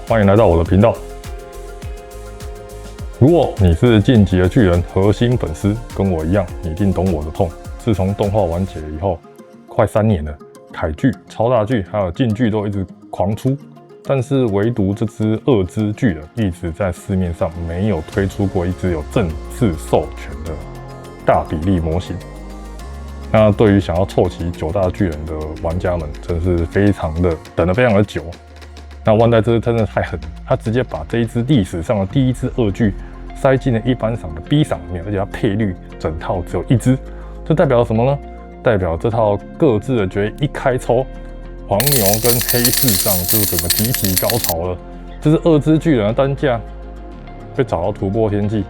歡迎來到我的頻道。如果你是進擊的巨人核心粉絲，跟我一樣，你一定懂我的痛。自從動畫完結以後，快3年了，鎧巨、超大巨還有勁巨都一直狂出，但是唯獨這隻二之巨人一直在市面上沒有推出過一隻有正式授權的大比例模型。那對於想要湊齊9大巨人的玩家們，真是等得非常的久。那萬代這次真的太狠了，他直接把這一隻歷史上的第一隻二巨塞進了一般賞的 B 賞裡面，而且它配率整套只有1隻，這代表什麼呢？代表這套各自的決一開抽，黃牛跟黑市上就整個集體高潮了。這是二隻巨人的單價被找到突破天際，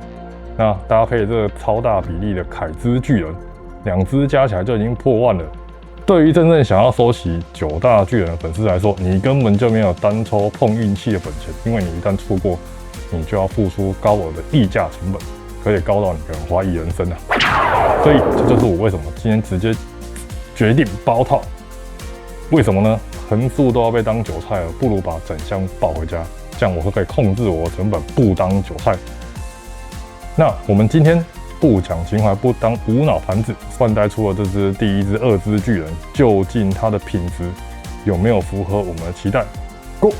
那搭配這個超大比例的鎧之巨人，2隻加起來就已經破萬了。對於真正想要收齊9大巨人的粉絲來說，你根本就沒有單抽碰運氣的本錢，因為你一旦錯過，你就要付出高額的溢價成本，可以高到你可能懷疑人生啊！所以這就是我為什麼今天直接決定包套。為什麼呢？橫豎都要被當韭菜了，不如把整箱抱回家，這樣我是可以控制我的成本，不當韭菜。那我們今天不講情懷，不當無腦盤子，萬代出了這隻第一隻二之巨人，究竟它的品質有沒有符合我們的期待 ？Go！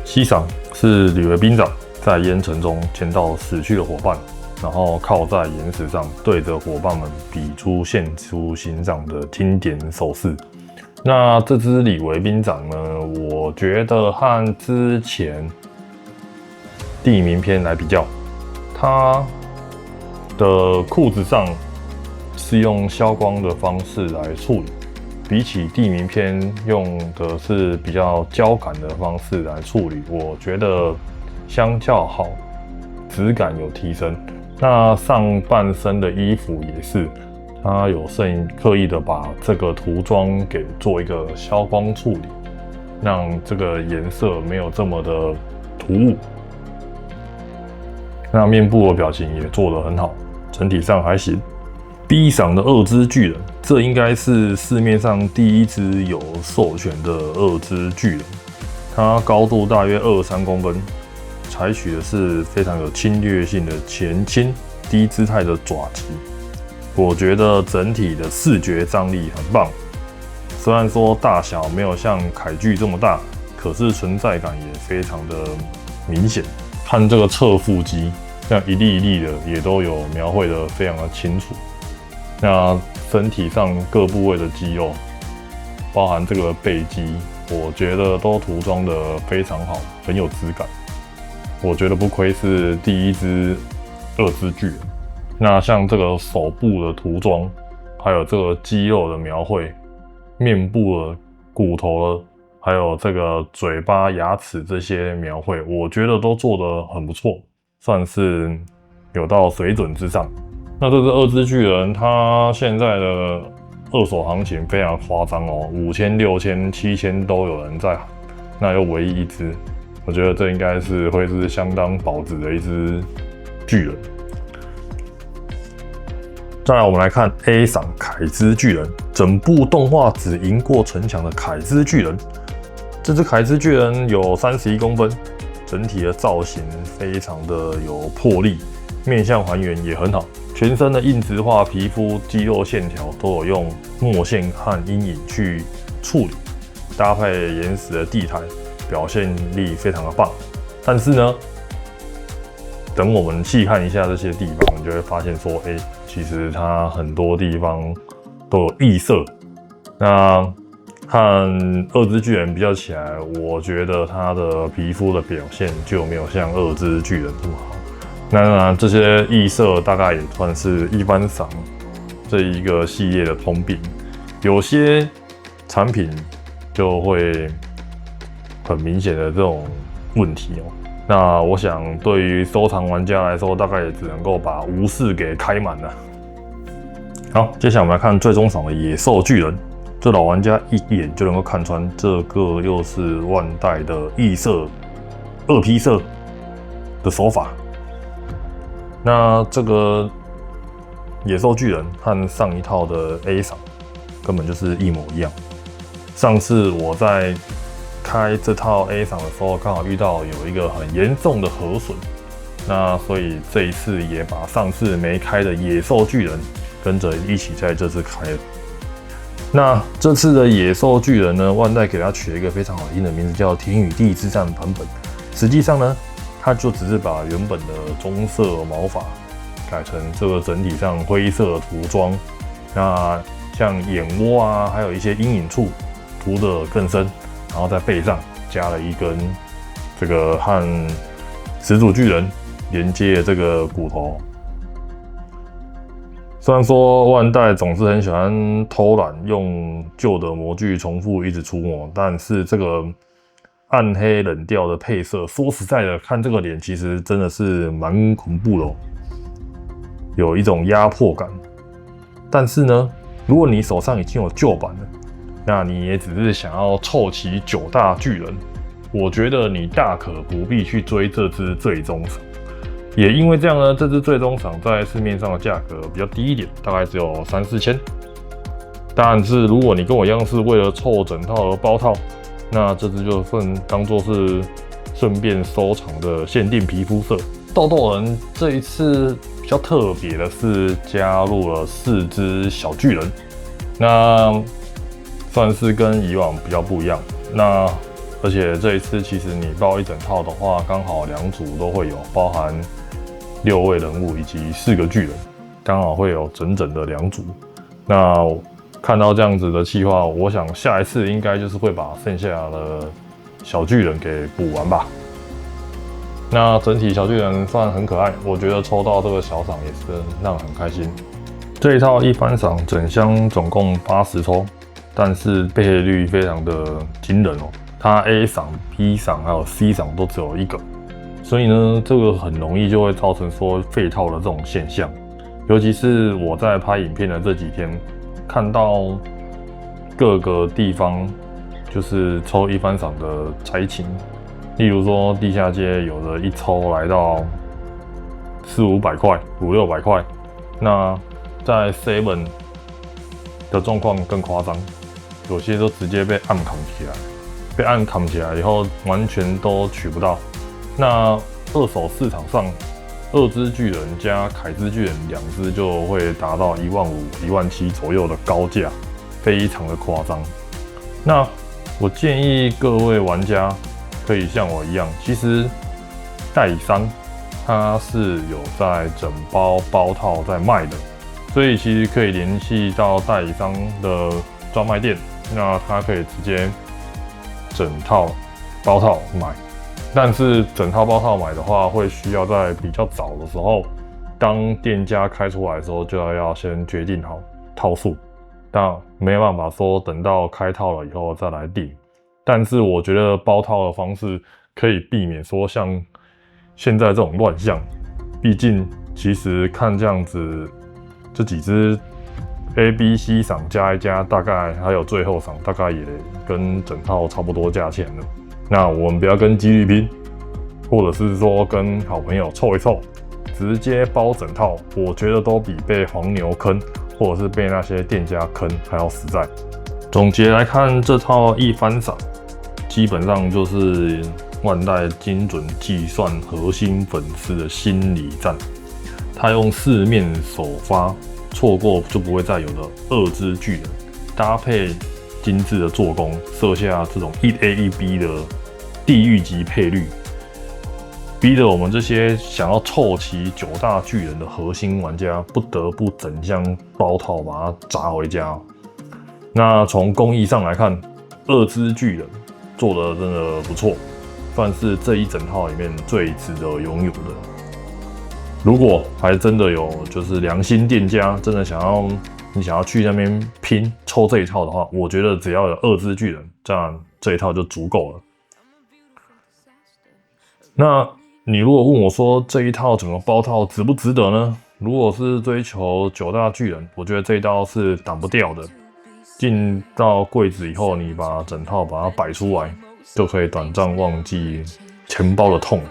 西赏是呂為兵長在煙塵中撿到死去的夥伴，然後靠在岩石上對着夥伴們比出獻出心臟的經典手勢。那這支呂為兵長呢，我覺得和之前地名篇來比較，它的褲子上是用消光的方式來處理。比起地名篇用的是比較膠感的方式來處理，我覺得相較好，質感有提升。那上半身的衣服也是，它有刻意的把這個塗裝給做一個消光處理，讓這個顏色沒有這麼的突兀。那面部的表情也做得很好，整體上還行。B 賞的二之巨人，這應該是市面上第一隻有授權的二之巨人。它高度大約23公分，採取的是非常有侵略性的前傾低姿態的爪擊。我覺得整體的視覺張力很棒。雖然說大小沒有像鎧巨這麼大，可是存在感也非常的明顯。看這個側腹肌，像一粒一粒的也都有描繪的非常的清楚。那身體上各部位的肌肉，包含這個背肌，我覺得都塗裝的非常好，很有質感。我覺得不愧是第一隻二之巨人。那像這個手部的塗裝，還有這個肌肉的描繪，面部的骨頭，還有這個嘴巴、牙齒這些描繪，我覺得都做得很不錯，算是有到水準之上。那這隻二之巨人，它現在的二手行情非常誇張哦，5000、6000、7000都有人在喊，那又唯一一隻，我覺得這應該是會是相當保值的一隻巨人。再來，我們來看 A 賞鎧之巨人，整部動畫只贏過城牆的鎧之巨人。這隻鎧之巨人有31公分，整體的造型非常的有魄力，面相還原也很好。全身的硬質化皮膚、肌肉線條都有用墨線和陰影去處理，搭配岩石的地台，表現力非常的棒。但是呢，等我們細看一下這些地方，你就會發現說，其實它很多地方都有異色。那和二之巨人比較起來，我覺得它的皮膚的表現就沒有像二之巨人這麼好。那這些異色大概也算是一番賞這一個系列的通病，有些產品就會很明顯的這種問題哦。那我想對於收藏玩家來說，大概也只能夠把無視給開滿了。好，接下來我們來看最終賞的野獸巨人。這老玩家一眼就能夠看穿，這個又是萬代的異色二批色的手法。那這個野獸巨人和上一套的 A 賞根本就是一模一樣。上次我在開這套 A 賞的時候，剛好遇到有一個很嚴重的核損，那所以這一次也把上次沒開的野獸巨人跟着一起在這次開了。那這次的野獸巨人呢，萬代給它取了一個非常好聽的名字，叫天與地之戰版本。實際上呢，它就只是把原本的棕色毛髮改成這個整體上灰色的塗裝。那像眼窩啊，還有一些陰影處塗得更深，然後在背上加了一根這個和始祖巨人連接的這個骨頭。雖然說萬代總是很喜歡偷懶，用舊的模具重複一直出模，但是這個暗黑冷調的配色，說實在的，看這個臉其實真的是蠻恐怖的哦，有一種壓迫感。但是呢，如果你手上已經有舊版了，那你也只是想要湊齊9大巨人，我覺得你大可不必去追這支最終賞。也因為這樣呢，這支最終賞在市面上的價格比較低一點，大概只有3、4千。但是如果你跟我一樣是為了湊整套而包套，那這支就當作是順便收藏的限定皮膚色。豆豆人這一次比較特別的是加入了4隻小巨人，那算是跟以往比較不一樣。那而且這一次其實你包一整套的話，剛好2組都會有，包含6位人物以及4個巨人，剛好會有整整的2組。那看到這樣子的企劃，我想下一次應該就是會把剩下的小巨人給補完吧。那整體小巨人算很可愛，我覺得抽到這個小賞也是讓人很開心。這一套一番賞整箱總共80抽，但是備賠率非常的驚人哦。它 A 賞、B 賞還有 C 賞都只有1個。所以呢，這個很容易就會造成說廢套的這種現象，尤其是我在拍影片的這幾天，看到各個地方就是抽一番賞的災情，例如說地下街有的一抽來到400-500塊、500-600塊，那在 Seven 的狀況更誇張，有些都直接被暗扛起來，被暗扛起來以後完全都取不到。那二手市場上，二之巨人加鎧之巨人2只就會達到15000、17000左右的高價，非常的誇張。那我建議各位玩家可以像我一樣，其實代理商他是有在整包包套在賣的，所以其實可以聯繫到代理商的專賣店，那他可以直接整套包套買。但是整套包套買的話，會需要在比較早的時候，當店家開出來的時候，就要先決定好套數。那沒辦法說等到開套了以後再來訂。但是我覺得包套的方式可以避免說像現在這種亂象。畢竟其實看這樣子，這幾支 A、B、C 賞加一加，大概還有最後賞，大概也跟整套差不多價錢了。那我們不要跟幾率拼，或者是說跟好朋友湊一湊，直接包整套，我覺得都比被黃牛坑，或者是被那些店家坑還要實在。總結來看，這套一番賞基本上就是萬代精準計算核心粉絲的心理戰，他用四面首發，錯過就不會再有的二之巨人，搭配精緻的做工，設下這種1A 1B 的地獄級配率，逼得我們這些想要湊齊9大巨人的核心玩家，不得不整箱包套把它砸回家。那從工藝上來看，2隻巨人做的真的不錯，算是這一整套裡面最值得擁有的。如果還真的有就是良心店家，真的你想要去那邊拼抽這一套的話，我覺得只要有2隻巨人，這樣這一套就足夠了。那你如果問我說這一套整個包套值不值得呢？如果是追求9大巨人，我覺得這一套是擋不掉的。進到櫃子以後，你把整套把它擺出來，就可以短暫忘記錢包的痛。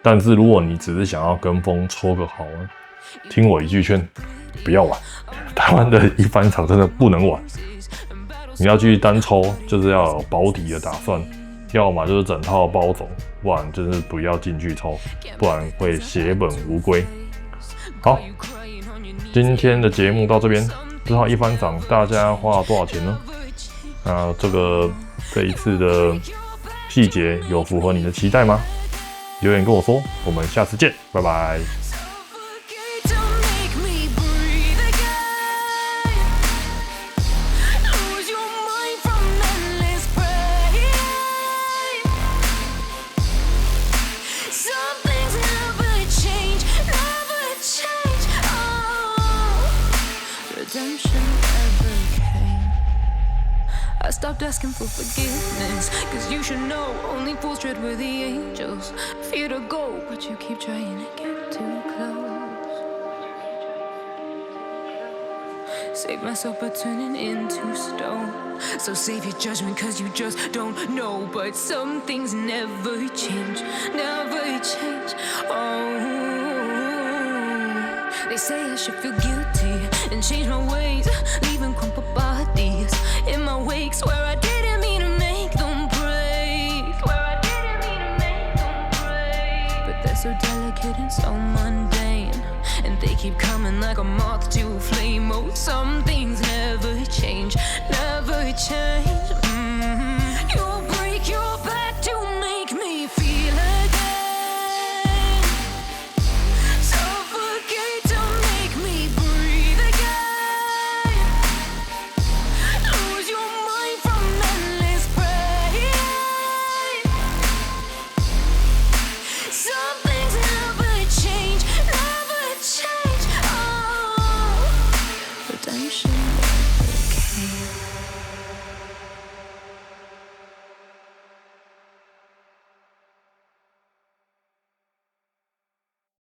但是如果你只是想要跟風抽個好，聽我一句勸，不要玩。台灣的一番賞真的不能玩。你要去單抽，就是要有保底的打算，要麼就是整套包走，不然就是不要進去抽，不然會血本無歸。好，今天的節目到這邊。这套一番賞大家花了多少錢呢？那這一次的細節有符合你的期待嗎？留言跟我說，我們下次見，拜拜。I stopped asking for forgiveness, cause you should know only fools tread with the angels. Fear to go, but you keep trying to get too close. Save myself by turning into stone. So save your judgment, cause you just don't know. But some things never change, never change. Oh, they say I should feel guilty and change my ways, leaving crumpled bodies in my wake. Swear I didn't mean to make them break. Swear I didn't mean to make them break. But they're so delicate and so mundane, and they keep coming like a moth to a flame. Oh, some things never change, never change. You'll break your back to make me feel again. Suffocate to make me breathe again. Lose your mind from endless pain. Some things never change, never change. Oh, redemption.